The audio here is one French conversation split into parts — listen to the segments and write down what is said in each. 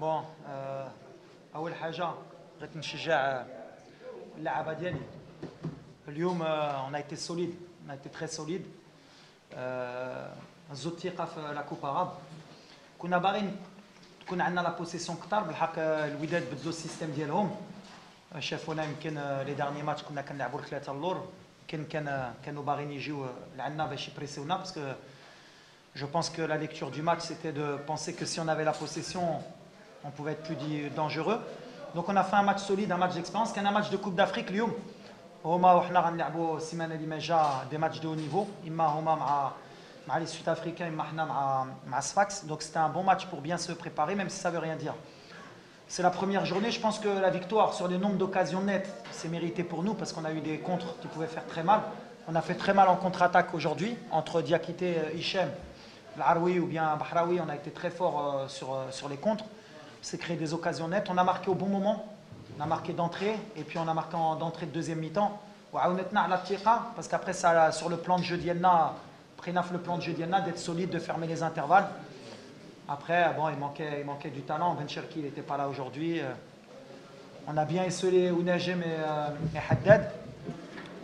بون اول حاجه بغيت نشجع اللعابه ديالي اليوم. on a été solide, on a été très solide. زدت ثقه في لا كوب عرب. كنا باغيين تكون عندنا لا بوسيسيون كثر بالحق. الوداد بدلوا السيستم ديالهم، شافونا يمكن لي دارني ماتش كنا كنلعبوا ثلاثه اللور، يمكن كانوا باغيين يجيو لعندنا باش يبريسيونا باسكو je pense que la lecture du match c'était de penser que si on avait la possession on pouvait être plus dangereux. Donc on a fait un match solide, un match d'expérience, كان un match de Coupe d'Afrique اليوم. هما وحنا غنلعبوا السيمانه اللي جا des matchs de haut niveau، اما هما مع les Sud-Africains اما حنا مع Sfax. Donc c'était un bon match pour bien se préparer même si ça veut rien dire. C'est la première journée, je pense que la victoire sur le nombre d'occasions nettes, c'est mérité pour nous parce qu'on a eu des contres qui pouvaient faire très mal. On a fait très mal en contre-attaque aujourd'hui, entre Diakité, Hichem, L'Aroui ou bien Bahraoui, on a été très fort sur les contres. C'est créé des occasions nettes. On a marqué au bon moment, on a marqué d'entrée et puis on a marqué d'entrée de deuxième mi-temps. Parce qu'après, ça, sur le plan de jeu d'Yenna, Prénaf le plan de jeu d'Yenna, d'être solide, de fermer les intervalles. Après, bon, il manquait du talent. Ben Cherki, il n'était pas là aujourd'hui. On a bien esselé Ounajem et Haddad.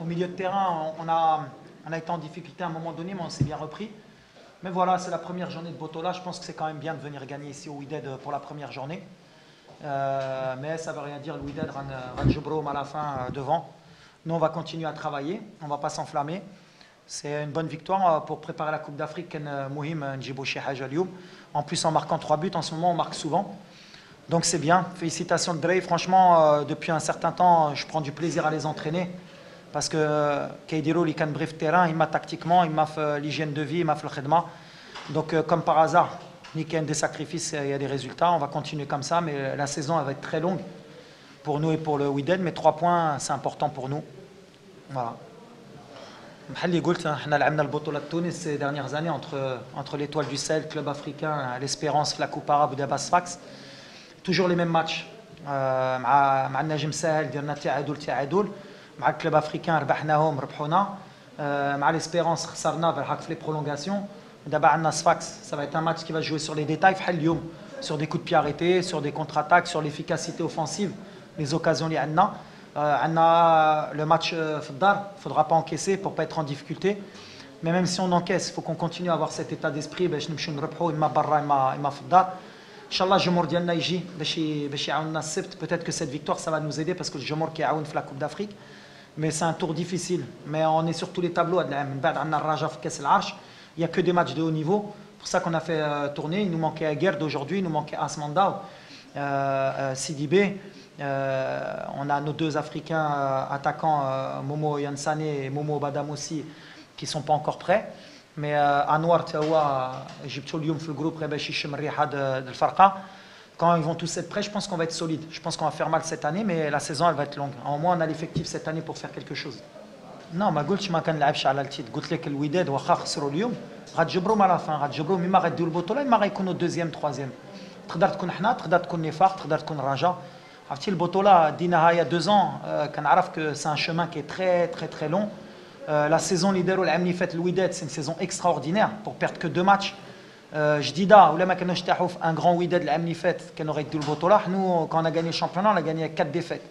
Au milieu de terrain, on a été en difficulté à un moment donné, mais on s'est bien repris. Mais voilà, c'est la première journée de Botola. Je pense que c'est quand même bien de venir gagner ici au Wydad pour la première journée. Mais ça ne veut rien dire, le Wydad Radjobrom à la fin devant. Nous, on va continuer à travailler, on ne va pas s'enflammer. C'est une bonne victoire pour préparer la Coupe d'Afrique. En plus, en marquant 3 buts, en ce moment, on marque souvent. Donc c'est bien. Félicitations de Drey. Franchement, depuis un certain temps, je prends du plaisir à les entraîner. Parce que Keidiro, il can brief terrain, il m'a tactiquement, il m'a fait l'hygiène de vie, il m'a fait le khidma. Donc comme par hasard, ni qu'il y a des sacrifices, il y a des résultats. On va continuer comme ça, mais la saison elle va être très longue pour nous et pour le Wydad. Mais 3 points, c'est important pour nous. Voilà. بحال اللي قلت احنا لعبنا البطولة تونس ces dernières années entre l'Étoile du Sahel, Club africain, l'Espérance, la Coupe arabe ودابا Sfax. Toujours les mêmes matchs. مع النجم ساهل درنا تعادل. مع الكلوب افريكان ربحناهم ربحونا. مع l'Espérance خسرنا بالحق في les prolongations. دابا عندنا Sfax, ça va être un match qui va jouer sur les détails بحال اليوم, sur des coups de pied arrêtés, sur des contre-attaques, sur l'efficacité offensive, les occasions اللي عندنا. Le match il ne faudra pas encaisser pour ne pas être en difficulté. Mais même si on encaisse, il faut qu'on continue à avoir cet état d'esprit. Inch'Allah, le Jomor ديالنا يجي باش يعاوننا السبت. Peut-être que cette victoire, ça va nous aider parce que le Jomor qui يعاون في la Coupe d'Afrique. Mais c'est un tour difficile. Mais on est sur tous les tableaux. من بعد عندنا الرجاء في كأس العرش. Il n'y a que des matchs de haut niveau. C'est pour ça qu'on a fait tourner. Il nous manquait Aguerd aujourd'hui, il nous manquait Asmandao, Sidibé. On a nos 2 Africains attaquants, Momo Yansane et Momo Badamoussi, qui ne sont pas encore prêts. Mais Anwar Tawa, Egyptio Lyoum في الجروب باش يشم الريحة de الفرقة. Quand ils vont tous être prêts, je pense qu'on va être solide. Je pense qu'on va faire mal cette année, mais la saison elle va être longue. Au moins on a l'effectif cette année pour faire quelque chose. Non, ما قلتش ما كنلعبش على التيت. قلت لك الوداد واخا خسروا اليوم غتجبرهم على فان، غتجبرهم اما غديو البطولة اما غيكونوا دوزيام تروازيام. تقدر تكون حنا، تقدر تكون نفاق، تقدر تكون الرجاء. عرفتي البطولة ديناها il y a 2 ans. كنعرف que c'est un chemin qui est très très très long. La saison اللي داروا العام اللي فات الوداد c'est une saison extraordinaire pour perdre que 2 matchs. جديدة ولا ما كانوش تاحوا في un grand وداد العام اللي فات كانوا غيديو البطولة. Nous quand on a gagné le championnat, on a gagné avec 4 défaites.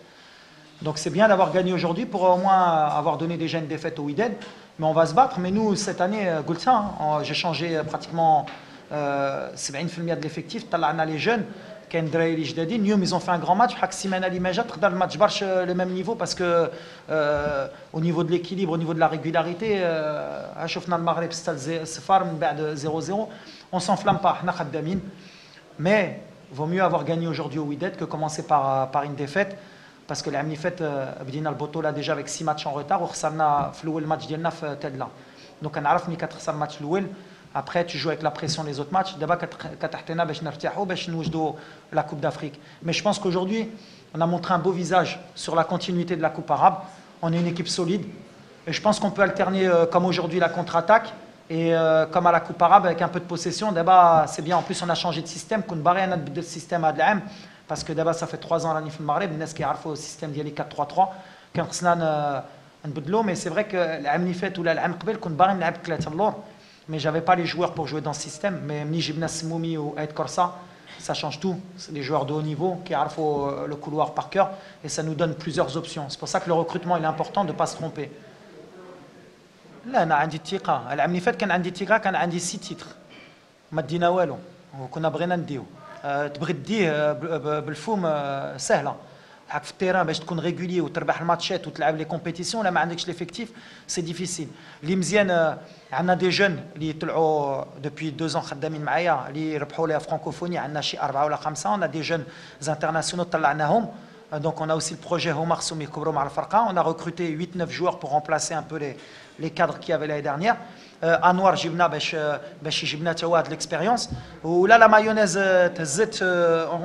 Donc c'est bien d'avoir gagné aujourd'hui pour au moins avoir donné déjà une défaite au Wydad. Mais on va se battre. Mais nous cette année, قلت ça, j'ai changé pratiquement 70% de l'effectif. طلعنا les jeunes. كاين الدراري اللي جدادين اليوم ils ont fait un grand match. بحال السيمانه اللي ما جات تقدر ما تجبرش le même niveau parce que au niveau de l'équilibre, au niveau de la régularité, شفنا المغرب 6-0 من بعد 0-0. On s'enflamme pas, حنا خدامين. Mais vaut mieux avoir gagné aujourd'hui au Wydad que commencer par une défaite parce que العام اللي فات بدينا البطوله déjà avec 6 matchs en retard وخسرنا في الاول ماتش ديالنا في تادلا. Donc كنعرف ملي كتخسر الماتش الاول. Après, tu joues avec la pression des autres matchs. D'abord, la Coupe d'Afrique. Mais je pense qu'aujourd'hui, on a montré un beau visage sur la continuité de la Coupe arabe. On est une équipe solide. Et je pense qu'on peut alterner, comme aujourd'hui, la contre-attaque et comme à la Coupe arabe, avec un peu de possession. D'abord, c'est bien. En plus, on a changé de système. On a changé de système à l'AM. Parce que d'abord, ça fait 3 ans à l'Anif al-Maghreb. On a fait le système d'Yali 4-3-3. Mais c'est vrai que l'AM Nifet ou l'AM Qbel, on a fait 3 mais j'avais pas les joueurs pour jouer dans ce système. Mais ni Jibna Smoumi ou Aïd Korsa, Ça change tout. C'est des joueurs de haut niveau qui ont le couloir par cœur et ça nous donne plusieurs options. C'est pour ça que le recrutement il est important de ne pas se tromper. لا أنا عندي الثقة. العام اللي فات كان عندي الثقة، كان عندي 6 تيتر ما دينا والو وكنا بغينا نديو. تبغي تديه بالفوم سهلة. حق في التيران باش تكون ريغولي وتربح الماتشات وتلعب لي كومبيتيسيون. لا ما عندكش ليفيكتيف سي ديفيسيل. اللي مزيان عندنا دي جون اللي طلعوا دوبوي 2 ans خدامين معايا اللي ربحوا لي فرانكوفوني. عندنا شي 4 ولا 5. on a des jeunes internationaux طلعناهم. Donc on a aussi le projet Omar Soumi Kobro مع الفرقة. On a recruté 8-9 joueurs pour remplacer un peu les cadres qu'il y avait l'année dernière. Anwar جبنا باش يجيبنا تا واحد l'expérience. ولا لا مايونيز تهزت.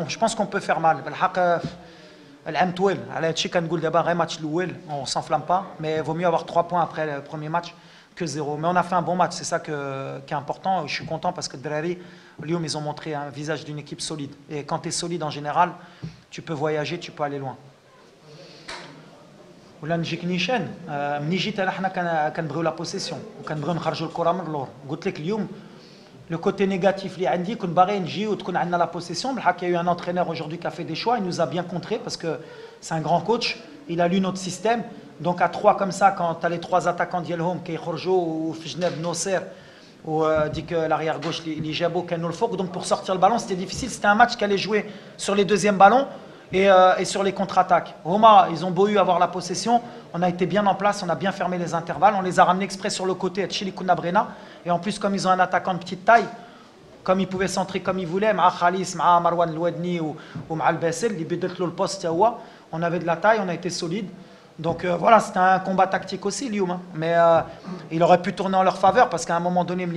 Je pense qu'on peut faire mal. بالحق العام طويل على هادشي كنقول دابا غير ماتش الاول on s'enflamme pas, mais vaut mieux avoir 3 points après le premier match que 0. Mais on a fait un bon match, c'est ça qui est important. Je suis content parce que الدراري اليوم ils ont montré un visage d'une équipe solide. Et quand tu es solide en général, tu peux voyager, tu peux aller loin. ولا نجيك نيشان ملي جيت انا حنا كنبغيو لا بوسيسيون وكنبغيو نخرجوا الكره من اللور. قلت لك اليوم le côté négatif اللي عندي كون باغي نجي وتكون عندنا la possession. بالحق il y a eu un entraîneur aujourd'hui qui a fait des choix, il nous a bien contré parce que c'est un grand coach, il a lu notre système. Donc à 3 comme ça, quand tu as les 3 attaquants ديالهم كيخرجوا وفي جناب نوصير وديك l'arrière gauche اللي جابوا كانوا الفوق. Donc pour sortir le ballon c'était difficile. C'était un match qui allait jouer sur les deuxièmes ballons et sur les contre-attaques. Roma, ils ont beau eu avoir la possession, on a été bien en place, on a bien fermé les intervalles, on les a ramenés exprès sur le côté, Tchili Kunabrena. Et en plus, comme ils ont un attaquant de petite taille, comme ils pouvaient centrer comme ils voulaient, مع Khalis, مع Marwan Louadni ou مع Al-Bassel, اللي بدلت له البوست هو, on avait de la taille, on a été solide. Donc voilà, c'était un combat tactique aussi, Lyoum. Mais il aurait pu tourner en leur faveur parce qu'à un moment donné,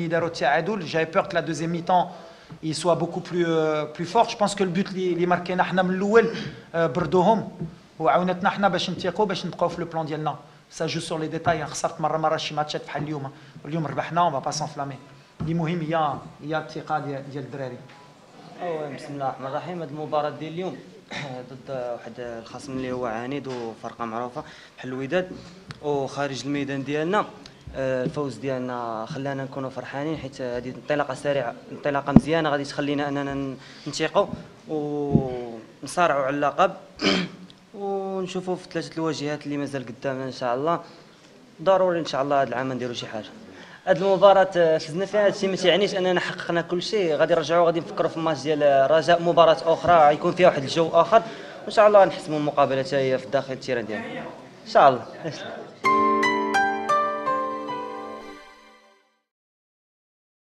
j'avais peur que la deuxième mi-temps il soit beaucoup plus fort. Je pense que le but اللي ماركينا حنا من الاول بردوهم وعاونتنا حنا باش نتيقوا باش نبقاو في لو بلان ديالنا. Ça joue sur les détails. خسرت مره شي ماتشات بحال اليوم. اليوم ربحنا on va pas s'enflammer. اللي مهم هي الثقه ديال الدراري. بسم الله الرحمن الرحيم. هذه المباراه ديال اليوم ضد واحد الخصم اللي هو عنيد وفرقه معروفه بحال الوداد وخارج الميدان ديالنا. الفوز ديالنا خلانا نكونوا فرحانين حيت هذه انطلاقه سريعه، انطلاقه مزيانه غادي تخلينا اننا نتيقوا ونصارعوا على اللقب ونشوفوا في 3 الواجهات اللي مازال قدامنا ان شاء الله. ضروري ان شاء الله هذا العام نديروا شي حاجه. هذه المباراه فزنا فيها، هادشي ما تيعنيش اننا حققنا كل شيء. غادي نرجعوا غادي نفكروا في الماتش ديال رجاء، مباراه اخرى يكون فيها واحد الجو اخر وان شاء الله نحسموا المقابله حتى هي في داخل التيران ديالنا ان شاء الله.